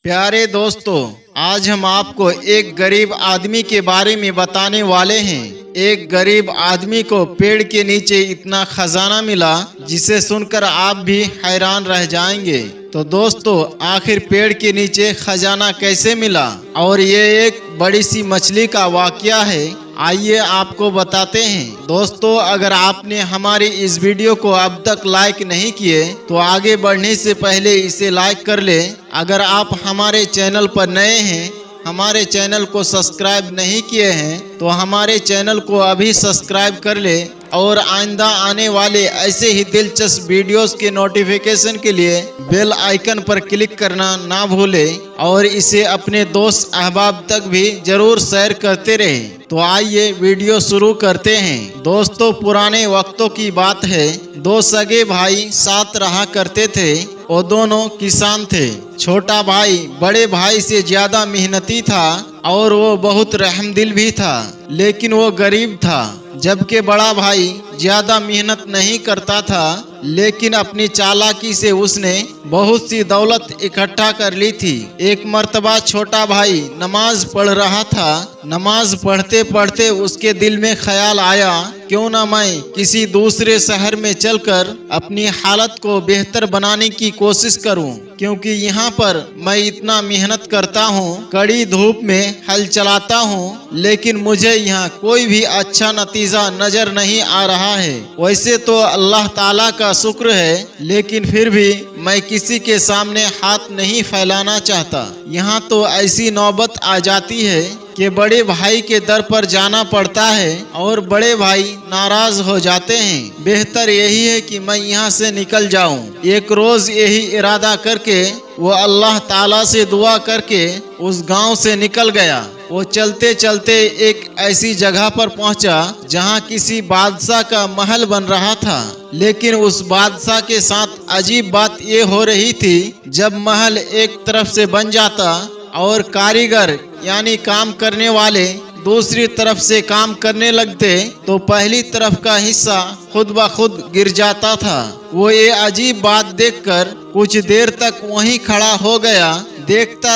प्यारे दोस्तों, आज हम आपको एक गरीब आदमी के बारे में बताने वाले हैं। एक गरीब आदमी को पेड़ के नीचे इतना खजाना मिला जिसे सुनकर आप भी हैरान रह जाएंगे। तो दोस्तों, आखिर पेड़ के नीचे खजाना कैसे मिला और ये एक बड़ी सी मछली का वाकया है, आइए आपको बताते हैं। दोस्तों, अगर आपने हमारी इस वीडियो को अब तक लाइक नहीं किए तो आगे बढ़ने से पहले इसे लाइक कर ले। अगर आप हमारे चैनल पर नए हैं, हमारे चैनल को सब्सक्राइब नहीं किए हैं तो हमारे चैनल को अभी सब्सक्राइब कर ले और आइंदा आने वाले ऐसे ही दिलचस्प वीडियोस के नोटिफिकेशन के लिए बेल आइकन पर क्लिक करना ना भूले और इसे अपने दोस्त अहबाब तक भी जरूर शेयर करते रहें। तो आइए वीडियो शुरू करते हैं। दोस्तों, पुराने वक्तों की बात है। दो सगे भाई साथ रहा करते थे। वो दोनों किसान थे। छोटा भाई बड़े भाई से ज्यादा मेहनती था और वो बहुत रहमदिल भी था, लेकिन वो गरीब था। जबकि बड़ा भाई ज्यादा मेहनत नहीं करता था, लेकिन अपनी चालाकी से उसने बहुत सी दौलत इकट्ठा कर ली थी। एक मर्तबा छोटा भाई नमाज पढ़ रहा था। नमाज पढ़ते पढ़ते उसके दिल में ख्याल आया, क्यों ना मैं किसी दूसरे शहर में चलकर अपनी हालत को बेहतर बनाने की कोशिश करूं, क्योंकि यहाँ पर मैं इतना मेहनत करता हूँ, कड़ी धूप में हल चलाता हूँ, लेकिन मुझे यहाँ कोई भी अच्छा नतीजा नजर नहीं आ रहा है। वैसे तो अल्लाह ताला का शुक्र है, लेकिन फिर भी मैं किसी के सामने हाथ नहीं फैलाना चाहता। यहाँ तो ऐसी नौबत आ जाती है कि बड़े भाई के दर पर जाना पड़ता है और बड़े भाई नाराज हो जाते हैं। बेहतर यही है कि मैं यहाँ से निकल जाऊं। एक रोज यही इरादा करके वो अल्लाह ताला से दुआ करके उस गांव से निकल गया। वो चलते चलते एक ऐसी जगह पर पहुंचा जहां किसी बादशाह का महल बन रहा था, लेकिन उस बादशाह के साथ अजीब बात ये हो रही थी, जब महल एक तरफ से बन जाता और कारीगर यानी काम करने वाले दूसरी तरफ से काम करने लगते तो पहली तरफ का हिस्सा खुद ब खुद गिर जाता था। वो ये अजीब बात देखकर कुछ देर तक वहीं खड़ा हो गया, देखता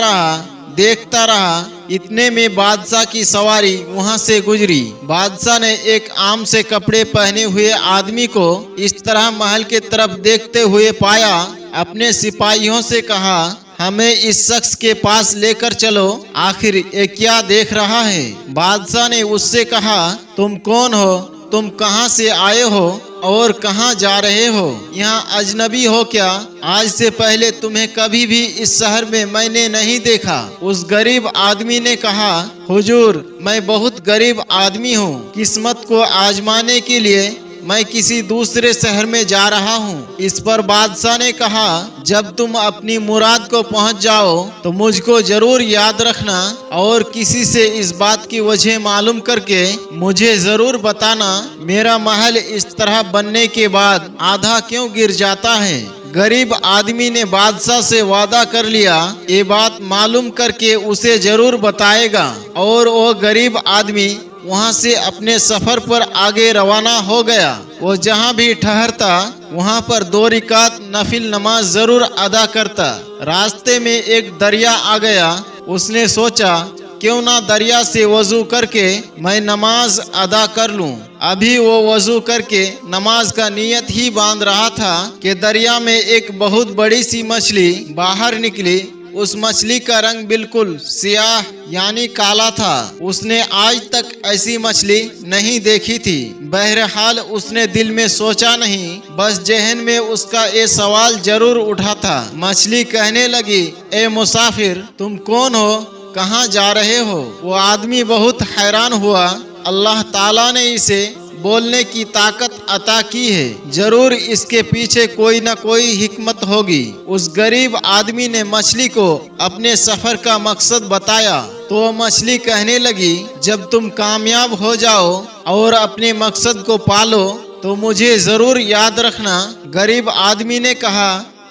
रहा। इतने में बादशाह की सवारी वहां से गुजरी। बादशाह ने एक आम से कपड़े पहने हुए आदमी को इस तरह महल के तरफ देखते हुए पाया। अपने सिपाहियों से कहा, हमें इस शख्स के पास लेकर चलो, आखिर ये क्या देख रहा है। बादशाह ने उससे कहा, तुम कौन हो, तुम कहां से आए हो और कहां जा रहे हो, यहाँ अजनबी हो क्या? आज से पहले तुम्हें कभी भी इस शहर में मैंने नहीं देखा। उस गरीब आदमी ने कहा, हुजूर, मैं बहुत गरीब आदमी हूँ, किस्मत को आजमाने के लिए मैं किसी दूसरे शहर में जा रहा हूँ। इस पर बादशाह ने कहा, जब तुम अपनी मुराद को पहुँच जाओ तो मुझको जरूर याद रखना और किसी से इस बात की वजह मालूम करके मुझे जरूर बताना, मेरा महल इस तरह बनने के बाद आधा क्यों गिर जाता है। गरीब आदमी ने बादशाह से वादा कर लिया, ये बात मालूम करके उसे जरूर बताएगा। और वो गरीब आदमी वहां से अपने सफर पर आगे रवाना हो गया। वो जहां भी ठहरता वहां पर 2 रिकात नफिल नमाज जरूर अदा करता। रास्ते में एक दरिया आ गया। उसने सोचा, क्यों ना दरिया से वजू करके मैं नमाज अदा कर लूं। अभी वो वजू करके नमाज का नियत ही बांध रहा था कि दरिया में एक बहुत बड़ी सी मछली बाहर निकली। उस मछली का रंग बिल्कुल सियाह यानी काला था। उसने आज तक ऐसी मछली नहीं देखी थी। बहरहाल उसने दिल में सोचा नहीं, बस जहन में उसका ये सवाल जरूर उठा था। मछली कहने लगी, ए मुसाफिर, तुम कौन हो, कहाँ जा रहे हो? वो आदमी बहुत हैरान हुआ। अल्लाह ताला ने इसे बोलने की ताकत अता की है, जरूर इसके पीछे कोई न कोई हिकमत होगी। उस गरीब आदमी ने मछली को अपने सफर का मकसद बताया तो मछली कहने लगी, जब तुम कामयाब हो जाओ और अपने मकसद को पालो तो मुझे जरूर याद रखना। गरीब आदमी ने कहा,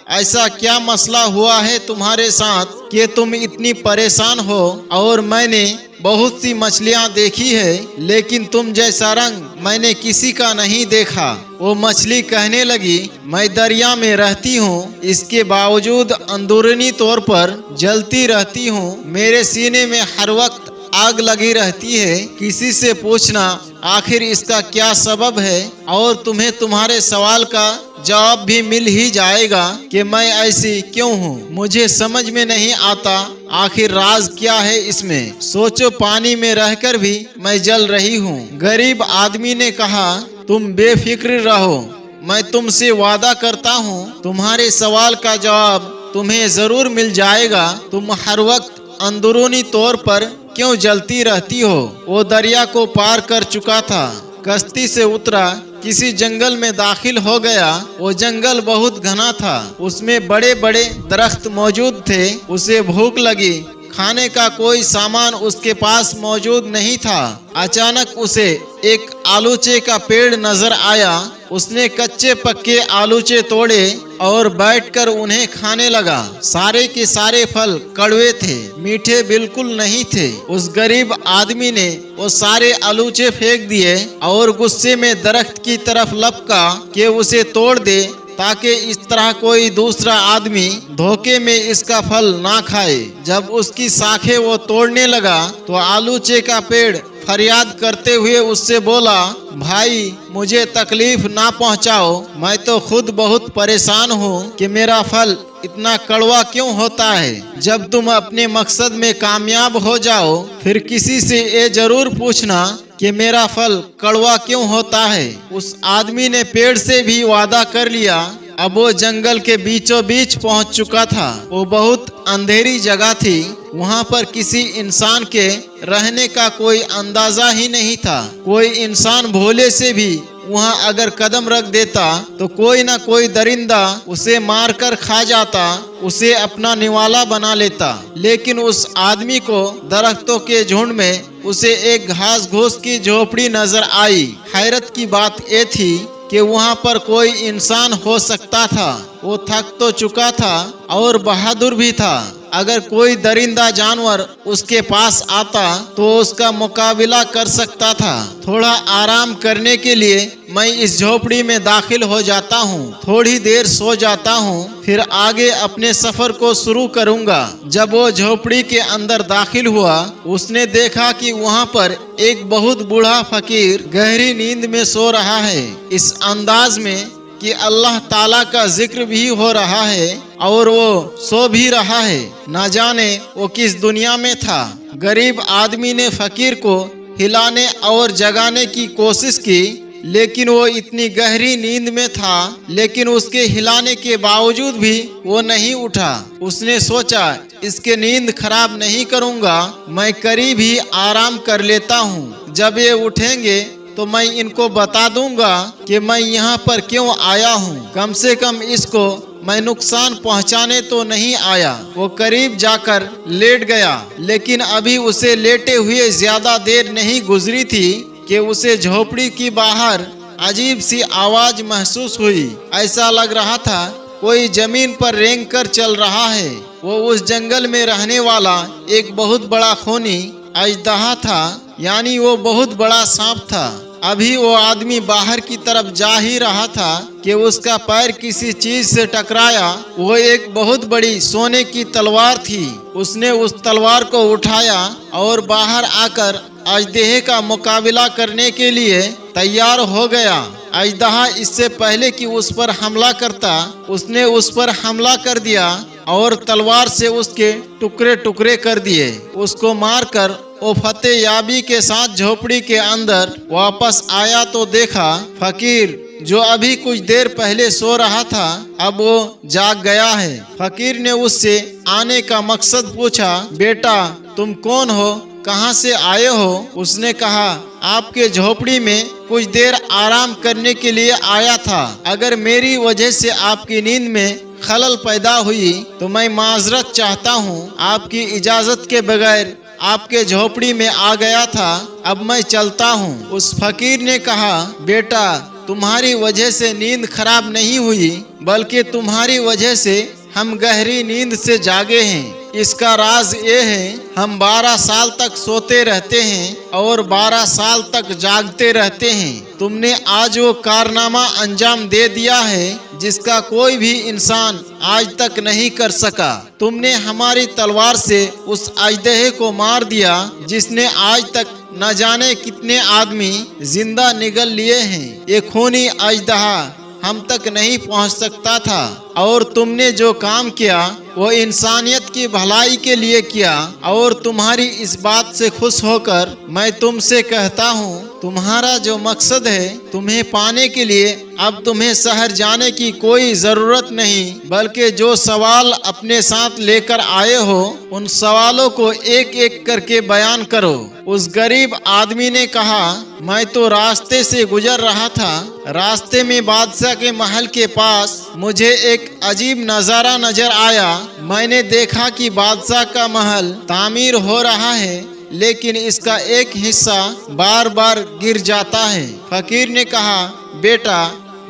ऐसा क्या मसला हुआ है तुम्हारे साथ कि तुम इतनी परेशान हो? और मैंने बहुत सी मछलियाँ देखी है, लेकिन तुम जैसा रंग मैंने किसी का नहीं देखा। वो मछली कहने लगी, मैं दरिया में रहती हूँ, इसके बावजूद अंदरूनी तौर पर जलती रहती हूँ। मेरे सीने में हर वक्त आग लगी रहती है। किसी से पूछना आखिर इसका क्या सबब है, और तुम्हें तुम्हारे सवाल का जवाब भी मिल ही जाएगा कि मैं ऐसी क्यों हूँ। मुझे समझ में नहीं आता आखिर राज क्या है इसमें। सोचो, पानी में रहकर भी मैं जल रही हूँ। गरीब आदमी ने कहा, तुम बेफिक्र रहो, मैं तुमसे वादा करता हूँ तुम्हारे सवाल का जवाब तुम्हें जरूर मिल जाएगा। तुम हर वक्त अंदरूनी तौर पर क्यों जलती रहती हो? वो दरिया को पार कर चुका था, कश्ती से उतरा, किसी जंगल में दाखिल हो गया। वो जंगल बहुत घना था, उसमें बड़े बड़े दरख्त मौजूद थे। उसे भूख लगी, खाने का कोई सामान उसके पास मौजूद नहीं था। अचानक उसे एक आलूचे का पेड़ नजर आया। उसने कच्चे पक्के आलूचे तोड़े और बैठकर उन्हें खाने लगा। सारे के सारे फल कड़वे थे, मीठे बिल्कुल नहीं थे। उस गरीब आदमी ने वो सारे आलूचे फेंक दिए और गुस्से में दरख्त की तरफ लपका कि उसे तोड़ दे, ताकि इस तरह कोई दूसरा आदमी धोखे में इसका फल ना खाए। जब उसकी शाखें वो तोड़ने लगा तो आलूचे का पेड़ फरियाद करते हुए उससे बोला, भाई मुझे तकलीफ ना पहुंचाओ, मैं तो खुद बहुत परेशान हूँ कि मेरा फल इतना कड़वा क्यों होता है। जब तुम अपने मकसद में कामयाब हो जाओ, फिर किसी से ये जरूर पूछना कि मेरा फल कड़वा क्यों होता है। उस आदमी ने पेड़ से भी वादा कर लिया। अब वो जंगल के बीचों बीच पहुंच चुका था। वो बहुत अंधेरी जगह थी, वहां पर किसी इंसान के रहने का कोई अंदाजा ही नहीं था। कोई इंसान भोले से भी वहां अगर कदम रख देता तो कोई ना कोई दरिंदा उसे मारकर खा जाता, उसे अपना निवाला बना लेता। लेकिन उस आदमी को दरख्तों के झुंड में उसे एक घास घूस की झोपड़ी नजर आई। हैरत की बात ये थी कि वहाँ पर कोई इंसान हो सकता था। वो थक तो चुका था और बहादुर भी था। अगर कोई दरिंदा जानवर उसके पास आता तो उसका मुकाबला कर सकता था। थोड़ा आराम करने के लिए मैं इस झोपड़ी में दाखिल हो जाता हूँ, थोड़ी देर सो जाता हूँ, फिर आगे अपने सफर को शुरू करूँगा। जब वो झोपड़ी के अंदर दाखिल हुआ, उसने देखा कि वहाँ पर एक बहुत बूढ़ा फकीर गहरी नींद में सो रहा है। इस अंदाज में कि अल्लाह ताला का जिक्र भी हो रहा है और वो सो भी रहा है। ना जाने वो किस दुनिया में था। गरीब आदमी ने फकीर को हिलाने और जगाने की कोशिश की, लेकिन वो इतनी गहरी नींद में था, लेकिन उसके हिलाने के बावजूद भी वो नहीं उठा। उसने सोचा, इसके नींद खराब नहीं करूँगा, मैं करीब ही आराम कर लेता हूँ। जब ये उठेंगे तो मैं इनको बता दूंगा कि मैं यहाँ पर क्यों आया हूँ। कम से कम इसको मैं नुकसान पहुँचाने तो नहीं आया। वो करीब जाकर लेट गया, लेकिन अभी उसे लेटे हुए ज्यादा देर नहीं गुजरी थी कि उसे झोपड़ी की बाहर अजीब सी आवाज महसूस हुई। ऐसा लग रहा था कोई जमीन पर रेंग कर चल रहा है। वो उस जंगल में रहने वाला एक बहुत बड़ा खूनी अजदहा था, यानी वो बहुत बड़ा सांप था। अभी वो आदमी बाहर की तरफ जा ही रहा था कि उसका पैर किसी चीज से टकराया। वो एक बहुत बड़ी सोने की तलवार थी। उसने उस तलवार को उठाया और बाहर आकर अजदहे का मुकाबला करने के लिए तैयार हो गया। अजदहा इससे पहले कि उस पर हमला करता, उसने उस पर हमला कर दिया और तलवार से उसके टुकड़े टुकड़े कर दिए। उसको मारकर वो फतेह याबी के साथ झोपड़ी के अंदर वापस आया तो देखा फकीर जो अभी कुछ देर पहले सो रहा था, अब वो जाग गया है। फकीर ने उससे आने का मकसद पूछा, बेटा तुम कौन हो, कहाँ से आए हो? उसने कहा, आपके झोपड़ी में कुछ देर आराम करने के लिए आया था। अगर मेरी वजह से आपकी नींद में खलल पैदा हुई तो मैं माजरत चाहता हूँ। आपकी इजाजत के बगैर आपके झोपड़ी में आ गया था, अब मैं चलता हूँ। उस फकीर ने कहा, बेटा तुम्हारी वजह से नींद खराब नहीं हुई, बल्कि तुम्हारी वजह से हम गहरी नींद से जागे हैं। इसका राज ये है, हम 12 साल तक सोते रहते हैं और 12 साल तक जागते रहते हैं। तुमने आज वो कारनामा अंजाम दे दिया है जिसका कोई भी इंसान आज तक नहीं कर सका। तुमने हमारी तलवार से उस अजदहे को मार दिया जिसने आज तक न जाने कितने आदमी जिंदा निगल लिए हैं। ये खूनी अजदहा हम तक नहीं पहुंच सकता था, और तुमने जो काम किया वो इंसानियत की भलाई के लिए किया। और तुम्हारी इस बात से खुश होकर मैं तुमसे कहता हूँ, तुम्हारा जो मकसद है तुम्हें पाने के लिए अब तुम्हें शहर जाने की कोई जरूरत नहीं, बल्कि जो सवाल अपने साथ लेकर आए हो उन सवालों को एक एक करके बयान करो। उस गरीब आदमी ने कहा, मैं तो रास्ते से गुजर रहा था। रास्ते में बादशाह के महल के पास मुझे एक अजीब नज़ारा नजर आया। मैंने देखा कि बादशाह का महल तामीर हो रहा है, लेकिन इसका एक हिस्सा बार बार गिर जाता है। फकीर ने कहा, बेटा,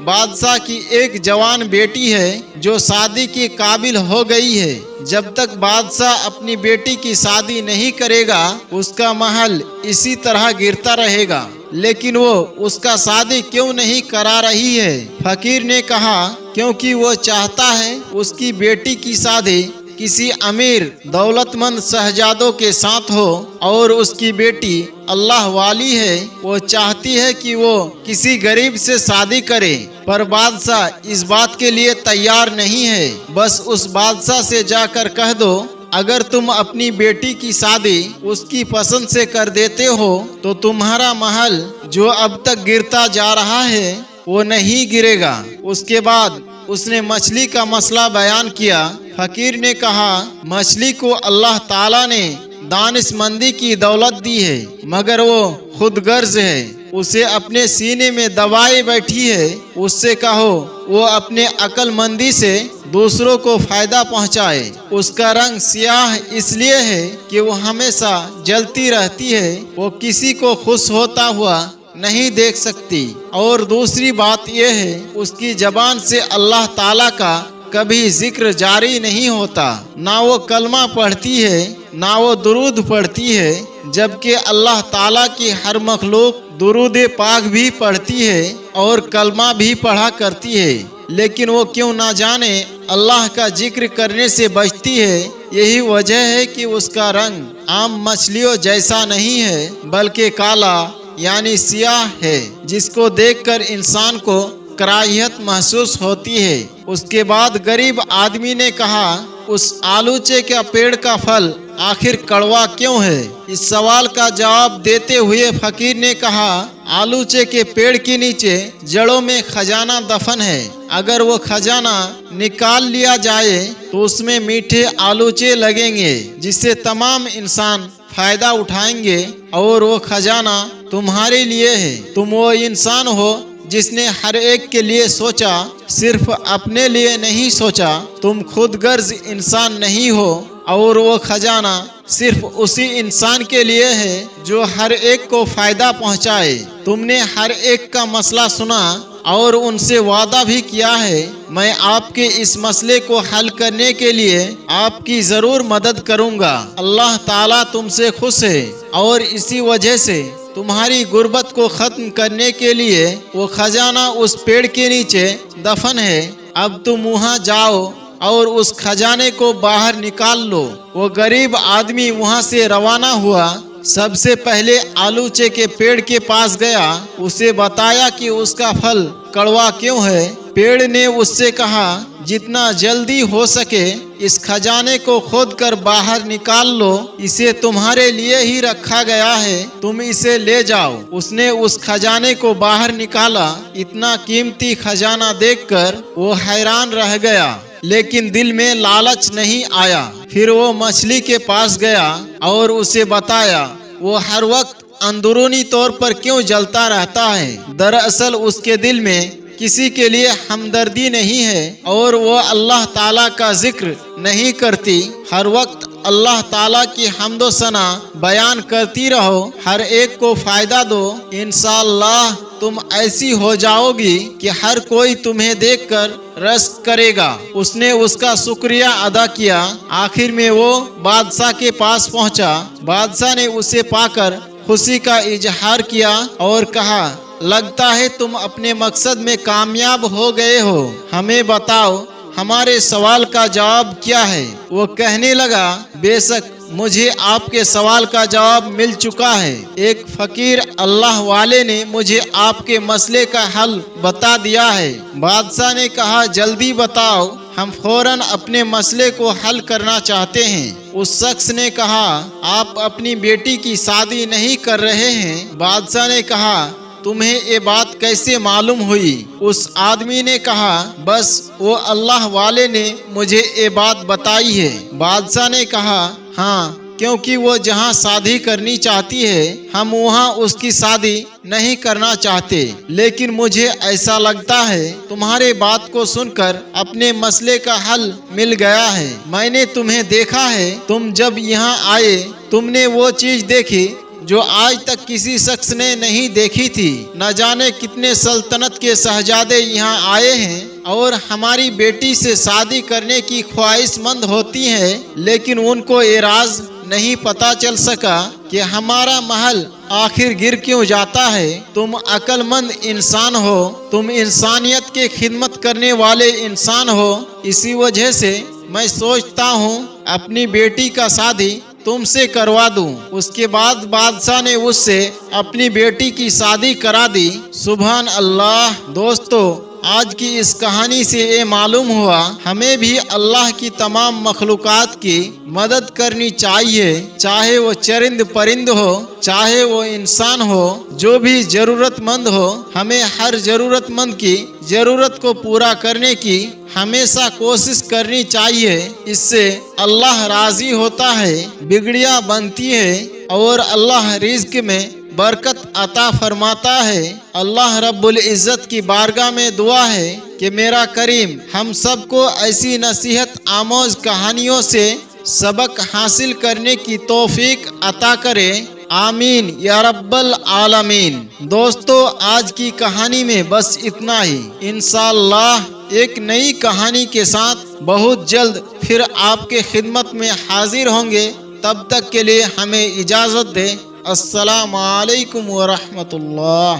बादशाह की एक जवान बेटी है जो शादी के काबिल हो गई है। जब तक बादशाह अपनी बेटी की शादी नहीं करेगा उसका महल इसी तरह गिरता रहेगा। लेकिन वो उसका शादी क्यों नहीं करा रही है? फकीर ने कहा, क्योंकि वो चाहता है उसकी बेटी की शादी किसी अमीर दौलतमंद शहजादों के साथ हो, और उसकी बेटी अल्लाह वाली है। वो चाहती है कि वो किसी गरीब से शादी करे, पर बादशाह इस बात के लिए तैयार नहीं है। बस उस बादशाह से जाकर कह दो, अगर तुम अपनी बेटी की शादी उसकी पसंद से कर देते हो तो तुम्हारा महल जो अब तक गिरता जा रहा है वो नहीं गिरेगा। उसके बाद उसने मछली का मसला बयान किया। फकीर ने कहा, मछली को अल्लाह ताला ने दानिशमंदी की दौलत दी है, मगर वो खुदगर्ज है। उसे अपने सीने में दबाए बैठी है। उससे कहो वो अपने अक्लमंदी से दूसरों को फायदा पहुंचाए। उसका रंग सियाह इसलिए है कि वो हमेशा जलती रहती है। वो किसी को खुश होता हुआ नहीं देख सकती। और दूसरी बात यह है, उसकी जबान से अल्लाह ताला का कभी जिक्र जारी नहीं होता। ना वो कलमा पढ़ती है ना वो दुरूद पढ़ती है, जबकि अल्लाह ताला की हर मखलूक दुरूद पाक भी पढ़ती है और कलमा भी पढ़ा करती है। लेकिन वो क्यों ना जाने अल्लाह का जिक्र करने से बचती है। यही वजह है कि उसका रंग आम मछलियों जैसा नहीं है, बल्कि काला यानी सियाह है, जिसको देखकर इंसान को कराहियत महसूस होती है। उसके बाद गरीब आदमी ने कहा, उस आलूचे के पेड़ का फल आखिर कड़वा क्यों है? इस सवाल का जवाब देते हुए फकीर ने कहा, आलूचे के पेड़ के नीचे जड़ों में खजाना दफन है। अगर वो खजाना निकाल लिया जाए तो उसमें मीठे आलूचे लगेंगे, जिससे तमाम इंसान फायदा उठाएंगे, और वो खजाना तुम्हारे लिए है। तुम वो इंसान हो जिसने हर एक के लिए सोचा, सिर्फ अपने लिए नहीं सोचा। तुम खुदगर्ज इंसान नहीं हो, और वो खजाना सिर्फ उसी इंसान के लिए है जो हर एक को फायदा पहुंचाए। तुमने हर एक का मसला सुना और उनसे वादा भी किया है, मैं आपके इस मसले को हल करने के लिए आपकी जरूर मदद करूंगा। अल्लाह ताला तुमसे खुश है, और इसी वजह से तुम्हारी गुर्बत को खत्म करने के लिए वो खजाना उस पेड़ के नीचे दफन है। अब तुम वहाँ जाओ और उस खजाने को बाहर निकाल लो। वो गरीब आदमी वहाँ से रवाना हुआ। सबसे पहले आलूचे के पेड़ के पास गया, उसे बताया कि उसका फल कड़वा क्यों है। पेड़ ने उससे कहा, जितना जल्दी हो सके इस खजाने को खोदकर बाहर निकाल लो, इसे तुम्हारे लिए ही रखा गया है, तुम इसे ले जाओ। उसने उस खजाने को बाहर निकाला। इतना कीमती खजाना देखकर वो हैरान रह गया, लेकिन दिल में लालच नहीं आया। फिर वो मछली के पास गया और उसे बताया वो हर वक्त अंदरूनी तौर पर क्यों जलता रहता है। दरअसल उसके दिल में किसी के लिए हमदर्दी नहीं है और वो अल्लाह ताला का जिक्र नहीं करती, हर वक्त अल्लाह ताला की हम्दो सना बयान करती रहो, हर एक को फायदा दो। इंशाअल्लाह तुम ऐसी हो जाओगी कि हर कोई तुम्हें देखकर रश्क करेगा। उसने उसका शुक्रिया अदा किया। आखिर में वो बादशाह के पास पहुंचा। बादशाह ने उसे पाकर खुशी का इजहार किया और कहा, लगता है तुम अपने मकसद में कामयाब हो गए हो। हमें बताओ हमारे सवाल का जवाब क्या है। वो कहने लगा, बेशक मुझे आपके सवाल का जवाब मिल चुका है। एक फकीर अल्लाह वाले ने मुझे आपके मसले का हल बता दिया है। बादशाह ने कहा, जल्दी बताओ, हम फौरन अपने मसले को हल करना चाहते हैं। उस शख्स ने कहा, आप अपनी बेटी की शादी नहीं कर रहे हैं। बादशाह ने कहा, तुम्हें ये बात कैसे मालूम हुई? उस आदमी ने कहा, बस वो अल्लाह वाले ने मुझे ये बात बताई है। बादशाह ने कहा, हाँ, क्योंकि वो जहाँ शादी करनी चाहती है हम वहाँ उसकी शादी नहीं करना चाहते। लेकिन मुझे ऐसा लगता है तुम्हारे बात को सुनकर अपने मसले का हल मिल गया है। मैंने तुम्हें देखा है, तुम जब यहाँ आए तुमने वो चीज देखी जो आज तक किसी शख्स ने नहीं देखी थी। न जाने कितने सल्तनत के शहजादे यहाँ आए हैं और हमारी बेटी से शादी करने की ख्वाहिशमंद होती हैं, लेकिन उनको ये राज नहीं पता चल सका कि हमारा महल आखिर गिर क्यों जाता है। तुम अक्लमंद इंसान हो, तुम इंसानियत के खिदमत करने वाले इंसान हो। इसी वजह से मैं सोचता हूँ अपनी बेटी का शादी तुमसे करवा दूं। उसके बाद बादशाह ने उससे अपनी बेटी की शादी करा दी। सुभान अल्लाह। दोस्तों, आज की इस कहानी से ये मालूम हुआ हमें भी अल्लाह की तमाम मखलूकात की मदद करनी चाहिए, चाहे वो चरिंद परिंद हो, चाहे वो इंसान हो, जो भी जरूरतमंद हो। हमें हर जरूरतमंद की जरूरत को पूरा करने की हमेशा कोशिश करनी चाहिए। इससे अल्लाह राजी होता है, बिगड़ियां बनती है और अल्लाह रिज़्क में बरकत अता फरमाता है। अल्लाह रब्बुल इज़्ज़त की बारगाह में दुआ है कि मेरा करीम हम सबको ऐसी नसीहत आमोज कहानियों से सबक हासिल करने की तौफीक अता करे। आमीन या रब्बल आलमीन। दोस्तों, आज की कहानी में बस इतना ही। इंशाअल्लाह एक नई कहानी के साथ बहुत जल्द फिर आपके खिदमत में हाजिर होंगे। तब तक के लिए हमें इजाज़त दें। अस्सलामु अलैकुम व रहमतुल्लाह।